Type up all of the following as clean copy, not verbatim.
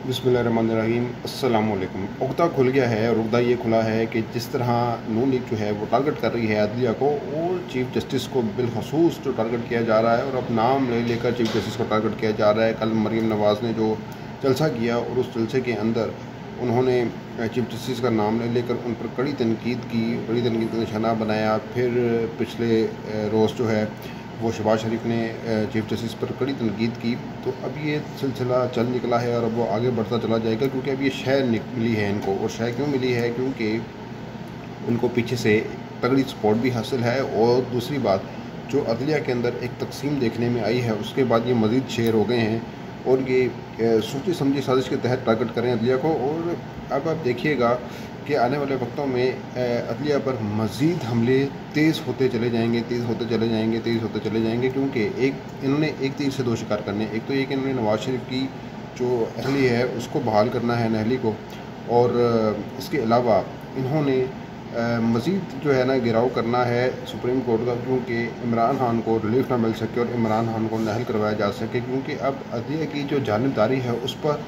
बिस्मिल्लाहिर्रहमानिर्रहीम अस्सलाम वालेकुम। उक़दा खुल गया है और उक़दा ये खुला है कि जिस तरह नून लीग जो है वो टारगेट कर रही है अदलिया को और चीफ़ जस्टिस को बिलखसूस जो टारगेट किया जा रहा है और अब नाम ले लेकर चीफ़ जस्टिस को टारगेट किया जा रहा है। कल मरीम नवाज़ ने जो जलसा किया और उस जलसे के अंदर उन्होंने चीफ़ जस्टिस का नाम ले लेकर उन पर कड़ी तनकीद का निशाना बनाया। फिर पिछले रोज़ जो है वो शहबाज शरीफ ने चीफ़ जस्टिस पर कड़ी तनकीद की। तो अब ये सिलसिला चल निकला है और अब वो आगे बढ़ता चला जाएगा, क्योंकि अब ये शय मिली है इनको। और शय क्यों मिली है? क्योंकि उनको पीछे से तगड़ी सपोर्ट भी हासिल है और दूसरी बात जो अदलिया के अंदर एक तकसीम देखने में आई है उसके बाद ये मज़ीद शेर हो गए हैं और ये सोची समझी साजिश के तहत टारगेट करें अदलिया को। और अब आप देखिएगा कि आने वाले वक्तों में अदलिया पर मज़ीद हमले तेज़ होते चले जाएंगे, क्योंकि इन्होंने एक तीर से दो शिकार करने। एक तो ये कि इन्होंने नवाज़ शरीफ की जो अहली है उसको बहाल करना है, नहली को, और इसके अलावा इन्होंने मज़ीद जो है ना गिराव करना है सुप्रीम कोर्ट का, क्योंकि इमरान खान को रिलीफ ना मिल सके और इमरान खान को नाअहल करवाया जा सके। क्योंकि अब अदलिया की जो जानिबदारी है उस पर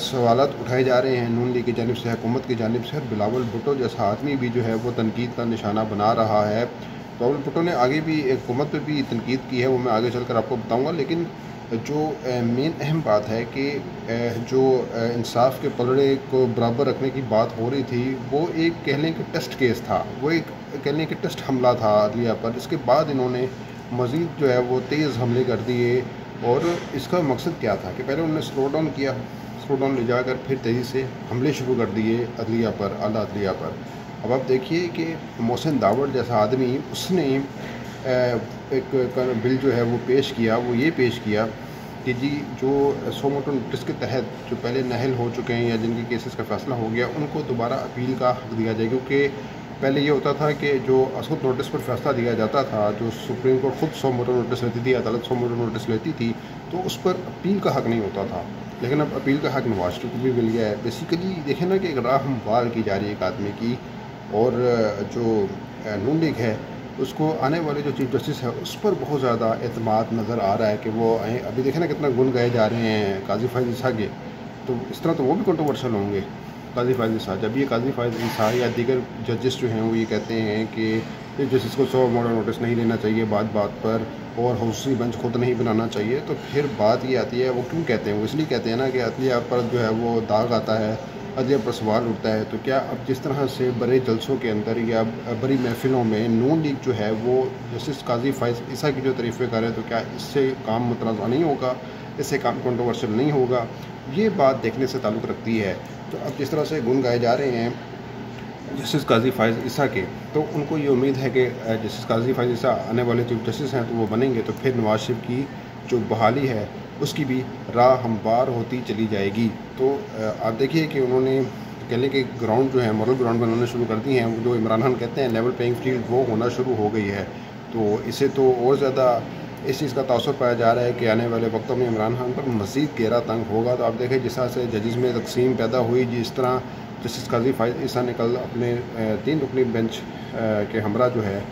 सवालात उठाए जा रहे हैं नून लीग की जानिब से, हुकूमत की जानिब से। और बिलावल भुट्टो जैसा आदमी भी जो है वो तनकीद का निशाना बना रहा है। बिलावल भुट्टो ने आगे भी हुकूमत पर भी तनकीद की है, वो मैं आगे चलकर आपको बताऊँगा। लेकिन जो मेन अहम बात है कि जो इंसाफ के पलड़े को बराबर रखने की बात हो रही थी, वो एक कह लें कि टेस्ट केस था, वो एक कह लें कि टेस्ट हमला था अदलिया पर। इसके बाद इन्होंने मज़ीद जो है वो तेज़ हमले कर दिए। और इसका मकसद क्या था कि पहले उन्होंने स्लो डाउन किया, स्लो डाउन ले जाकर फिर तेज़ी से हमले शुरू कर दिए अदलिया पर, आला अदलिया पर। अब आप देखिए कि मोहसिन दावड़ जैसा आदमी, उसने एक बिल जो है वो पेश किया, वो ये पेश किया कि जी जो सो मोटो नोटिस के तहत जो पहले नाअहल हो चुके हैं या जिनके केसेस का फ़ैसला हो गया उनको दोबारा अपील का हक़ दिया जाए। क्योंकि पहले ये होता था कि जो असुद नोटिस पर फ़ैसला दिया जाता था, जो सुप्रीम कोर्ट ख़ुद सो मोटो नोटिस लेती थी, अदालत सो मोटो नोटिस लेती थी, तो उस पर अपील का हक़ नहीं होता था। लेकिन अब अपील का हक़ नवाज़ शरीफ को भी मिल गया है। बेसिकली देखें ना कि एक राह हमवार की जा रही है एक आदमी की, और जो नून लीग है उसको आने वाले जो चीफ़ जस्टिस है उस पर बहुत ज़्यादा एतमाद नज़र आ रहा है कि वो अभी देखें ना कितना गुन गाए जा रहे हैं काजी फायज़ ईसा के। तो इस तरह तो वो भी कंट्रोवर्शियल होंगे काजी फायज़ ईसा। जब ये काजी फायज़ ईसा या दीगर जजेस जो हैं वो ये कहते हैं कि चीफ जस्टिस को 100 मोडल नोटिस नहीं लेना चाहिए बात बात पर, और हाउसी बेंच खुद नहीं बनाना चाहिए, तो फिर बात ये आती है वो क्यों कहते हैं? वो इसलिए कहते हैं ना कि अदलिया पर जो है वो दाग आता है, अदलिया पर सवाल उठता है। तो क्या अब जिस तरह से बड़े जलसों के अंदर या बड़ी महफिलों में नून लीग जो है वो जस्टिस काजी फायज़ ईसा की जो तारीफ़ें करे, तो क्या इससे काम मुतनाज़ा नहीं होगा, इससे काम कंट्रोवर्शियल नहीं होगा? ये बात देखने से ताल्लुक़ रखती है। तो अब जिस तरह से गुन गाए जा रहे हैं जस्टिस काजी फायज़ ईसा के, तो उनको ये उम्मीद है कि जस्टिस काजी फायज़ ईसा आने वाले चीफ जस्टिस हैं तो वो बनेंगे, तो फिर नवाज़ शरीफ की जो बहाली है उसकी भी राह हमवार होती चली जाएगी। तो आप देखिए कि उन्होंने कह लें कि ग्राउंड जो है मॉडल ग्राउंड बनाने शुरू कर दी हैं, जो इमरान खान कहते हैं लेवल प्लेइंग फील्ड, वो होना शुरू हो गई है। तो इससे तो और ज़्यादा इस चीज़ का तासुर पाया जा रहा है कि आने वाले वक्तों में इमरान खान पर मज़ीद गहरा तंग होगा। तो आप देखें जिस तरह से जजेस में तकसीम पैदा हुई, जिस तरह जस्टिस काजी फायज़ ईसा ने कल अपने 3 रुकनी बेंच के हमरा जो है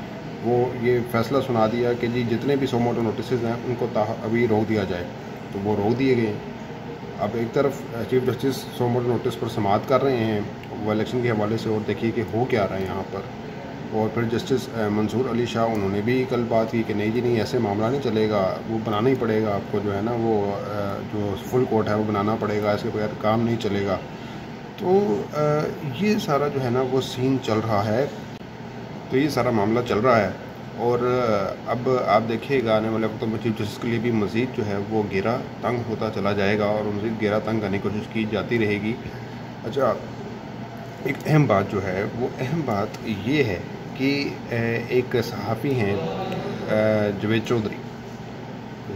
वो ये फ़ैसला सुना दिया कि जी जितने भी सो मोटो नोटिस हैं उनको अभी रोक दिया जाए, तो वो रोक दिए गए। अब एक तरफ चीफ जस्टिस सो मोटो नोटिस पर समाअत कर रहे हैं वो इलेक्शन के हवाले से, और देखिए कि हो क्या रहा है यहाँ पर। और फिर जस्टिस मंसूर अली शाह, उन्होंने भी कल बात की कि नहीं जी नहीं, ऐसे मामला नहीं चलेगा, वो बनाना ही पड़ेगा आपको, जो है ना वो जो फुल कोर्ट है वो बनाना पड़ेगा, इसके बगैर काम नहीं चलेगा। तो ये सारा जो है ना वो सीन चल रहा है, तो ये सारा मामला चल रहा है। और अब आप देखिएगा आने वाले वक्तों में चीफ जस्टिस के लिए भी मज़ीद जो है वो घेरा तंग होता चला जाएगा और मज़ीद घेरा तंग करने की कोशिश की जाती रहेगी। अच्छा, एक अहम बात जो है वो अहम बात ये है कि एक सहाफ़ी हैं जावेद चौधरी,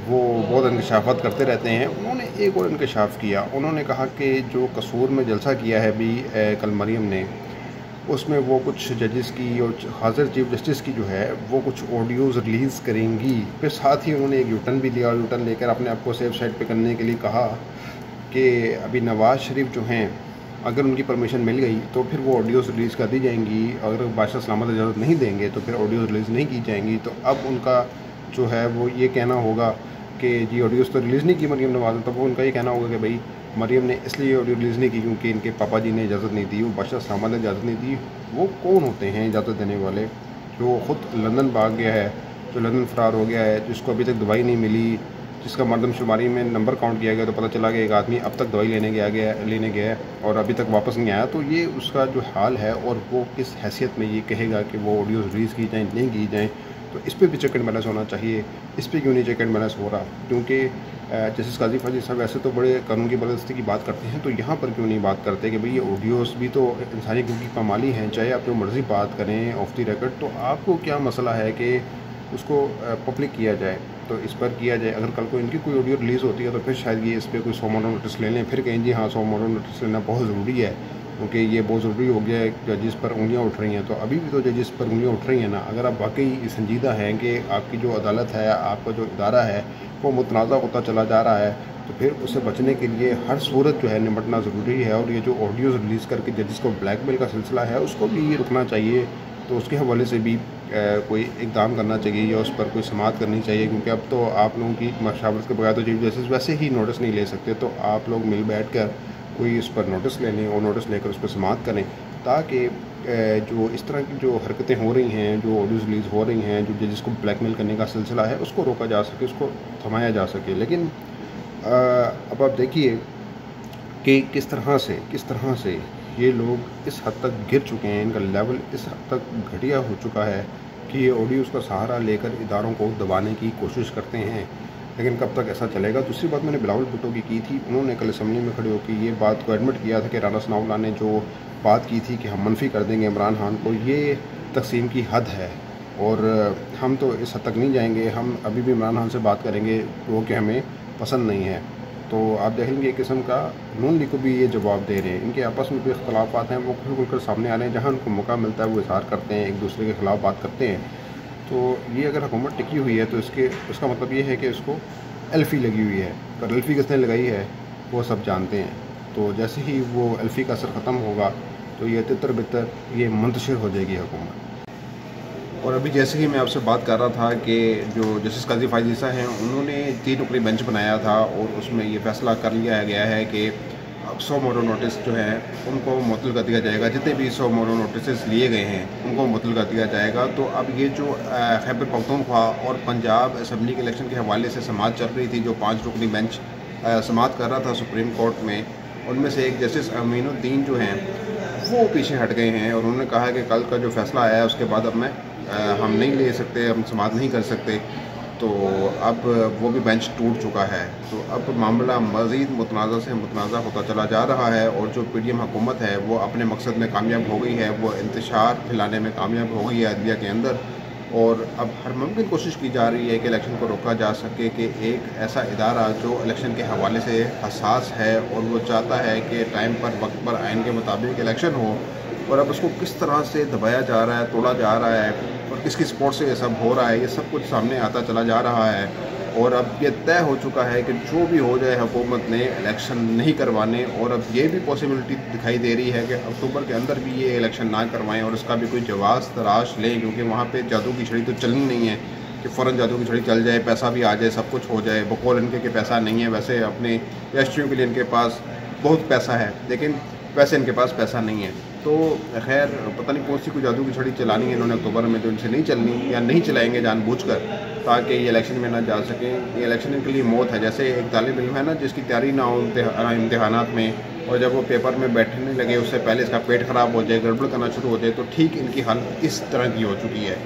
वो बहुत इंकशाफात करते रहते हैं। उन्होंने एक और इंकशाफ किया, उन्होंने कहा कि जो कसूर में जलसा किया है अभी कल मरीम ने, उसमें वो कुछ जजेस की और हाज़िर चीफ जस्टिस की जो है वो कुछ ऑडियोज़ रिलीज़ करेंगी। फिर साथ ही उन्होंने एक यूटर्न भी लिया और यूटर्न लेकर अपने आप को सेफ साइड पे करने के लिए कहा कि अभी नवाज़ शरीफ जो हैं अगर उनकी परमिशन मिल गई तो फिर वो ऑडियोज़ रिलीज़ कर दी जाएंगी, अगर बादशाह सलामत इजाज़त नहीं देंगे तो फिर ऑडियोज़ रिलीज़ नहीं की जाएंगी। तो अब उनका जो है वो ये कहना होगा कि जी ऑडियोज़ तो रिलीज़ नहीं की मरीम नवाज़ ने, तो वो उनका ये कहना होगा कि भाई मरियम ने इसलिए ऑडियो रिलीज़ नहीं की क्योंकि इनके पापा जी ने इजाज़त नहीं दी, वो बादशाह सलामत ने इजाज़त नहीं दी। वो कौन होते हैं इजाज़त देने वाले? जो ख़ुद लंदन भाग गया है, जो लंदन फ़रार हो गया है, जिसको अभी तक दवाई नहीं मिली, जिसका मरदमशुमारी में नंबर काउंट किया गया तो पता चला कि एक आदमी अब तक दवाई लेने गया है और अभी तक वापस नहीं आया। तो ये उसका जो हाल है और वो किस हैसियत में ये कहेगा कि वो ऑडियोज़ रिलीज़ की जाएँ नहीं की जाएँ, तो इस पर भी चेक एंड बैलेंस होना चाहिए। इस पर क्यों नहीं चेक एंड बैलेंस हो रहा? क्योंकि जस्टिस काजी फाजी साहब वैसे तो बड़े कानून की बरदस्ती की बात करते हैं, तो यहाँ पर क्यों नहीं बात करते कि भाई ये ऑडियोज़ भी तो इंसानी हकूक़ की पामाली हैं, चाहे आप जो मर्ज़ी बात करें ऑफ द रिकॉर्ड, तो आपको क्या मसला है कि उसको पब्लिक किया जाए, तो इस पर किया जाए। अगर कल को इनकी कोई ऑडियो रिलीज़ होती है तो फिर शायद ये इस पर कोई 100 मॉडल नोटिस ले लें, फिर कहें जी हाँ 100 मॉडल नोटिस लेना बहुत ज़रूरी है क्योंकि ये बहुत ज़रूरी हो गया है, जजिस पर उंगलियां उठ रही हैं। तो अभी भी तो जजिस पर उंगलियां उठ रही हैं ना। अगर आप वाकई संजीदा हैं कि आपकी जो अदालत है, आपका जो इदारा है वो मुतनाज़ा होता चला जा रहा है, तो फिर उससे बचने के लिए हर सूरत जो है निपटना ज़रूरी है। और ये जो ऑडियोज़ रिलीज़ करके जजिस को ब्लैकमेल का सिलसिला है उसको भी रुकना चाहिए। तो उसके हवाले से भी कोई इक़दाम करना चाहिए या उस पर कोई समाअत करनी चाहिए, क्योंकि अब तो आप लोगों की मशावरत के बगैर तो चीफ जस्टिस वैसे ही नोटिस नहीं ले सकते। तो आप लोग मिल बैठ कर कोई इस पर नोटिस ले लें और नोटिस लेकर उस पर समाअत करें, ताकि जो इस तरह की जो हरकतें हो रही हैं, जो ऑडियोज़ रिलीज़ हो रही हैं, जो जजिस को ब्लैकमेल करने का सिलसिला है, उसको रोका जा सके, उसको थमाया जा सके। लेकिन अब आप देखिए कि किस तरह से ये लोग इस हद तक गिर चुके हैं, इनका लेवल इस हद तक घटिया हो चुका है कि ये ऑडियोज़ का सहारा लेकर इदारों को दबाने की कोशिश करते हैं। लेकिन कब तक ऐसा चलेगा? दूसरी बात मैंने बिलावल भुट्टो की थी, उन्होंने कल असम्बली में खड़े होकर ये बात को एडमिट किया था कि राना सनाउल्लाह ने जो बात की थी कि हम मनफी कर देंगे इमरान खान को, ये तकसीम की हद है और हम तो इस हद तक नहीं जाएंगे। हम अभी भी इमरान खान से बात करेंगे वो कि हमें पसंद नहीं है। तो आप देखेंगे एक किस्म का नून लीग को भी ये जवाब दे रहे हैं। इनके आपस में भी इख्तलाफात हैं, वो खुल कर सामने आ रहे हैं। जहाँ उनको मौका मिलता है वो इज़हार करते हैं, एक दूसरे के ख़िलाफ़ बात करते हैं। तो ये अगर हुकूमत टिकी हुई है तो उसका मतलब ये है कि उसको एल्फ़ी लगी हुई है। पर एल्फ़ी किसने लगाई है वो सब जानते हैं। तो जैसे ही वो एल्फ़ी का असर ख़त्म होगा तो ये तितर बितर ये मुंतशिर हो जाएगी हुकूमत। और अभी जैसे ही मैं आपसे बात कर रहा था कि जो जस्टिस काजी फायद ईसा हैं, उन्होंने 3 टुकड़ी बेंच बनाया था और उसमें ये फ़ैसला कर लिया गया है कि अब 100 मॉडल नोटिस जो है उनको मुअत्तल कर दिया जाएगा। जितने भी 100 मॉडल नोटिस लिए गए हैं उनको मुअत्तल कर दिया जाएगा। तो अब ये जो खैबर पख्तूनख्वा और पंजाब असम्बली के इलेक्शन के हवाले से समाअत चल रही थी, जो 5 रुकनी बेंच समाअत कर रहा था सुप्रीम कोर्ट में, उनमें से एक जस्टिस अमीनुद्दीन जो हैं वो पीछे हट गए हैं और उन्होंने कहा कि कल का जो फ़ैसला आया है उसके बाद अब हम नहीं ले सकते, हम समाअत नहीं कर सकते। तो अब वो भी बेंच टूट चुका है। तो अब मामला मज़ीद मुतनाज़ा से मुतनाज़ा होता चला जा रहा है और जो PDM हुकूमत है वो अपने मकसद में कामयाब हो गई है, वो इंतशार फैलाने में कामयाब हो गई है अदलिया के अंदर। और अब हर मुमकिन कोशिश की जा रही है कि इलेक्शन को रोका जा सके, कि एक ऐसा इदारा जो इलेक्शन के हवाले से हसास है और वो चाहता है कि टाइम पर वक्त पर आइन के मुताबिक इलेक्शन हो, और अब उसको किस तरह से दबाया जा रहा है, तोड़ा जा रहा है और किसकी सपोर्ट से ये सब हो रहा है, ये सब कुछ सामने आता चला जा रहा है। और अब ये तय हो चुका है कि जो भी हो जाए हुकूमत ने इलेक्शन नहीं करवाने। और अब ये भी पॉसिबिलिटी दिखाई दे रही है कि अक्टूबर के अंदर भी ये इलेक्शन ना करवाएं और इसका भी कोई जवाब तराश लें, क्योंकि वहाँ पे जादू की छड़ी तो चलनी नहीं है कि फ़ौरन जादू की छड़ी चल जाए, पैसा भी आ जाए, सब कुछ हो जाए। बकौल इनके पैसा नहीं है, वैसे अपने यशस्वियों के लिए इनके पास बहुत पैसा है, लेकिन वैसे इनके पास पैसा नहीं है। तो खैर पता नहीं कौन सी कोई जादू की छड़ी चलानी है इन्होंने अक्टूबर में, जो इनसे नहीं चलनी या नहीं चलाएंगे जानबूझकर, ताकि ये इलेक्शन में ना जा सकें। ये इलेक्शन इनके लिए मौत है। जैसे एक तालिब इल्म है ना जिसकी तैयारी ना हो इम्तिहानात में, और जब वो पेपर में बैठने लगे उससे पहले इसका पेट ख़राब हो जाए, गड़बड़ करना शुरू हो जाए, तो ठीक इनकी हालत इस तरह की हो चुकी है।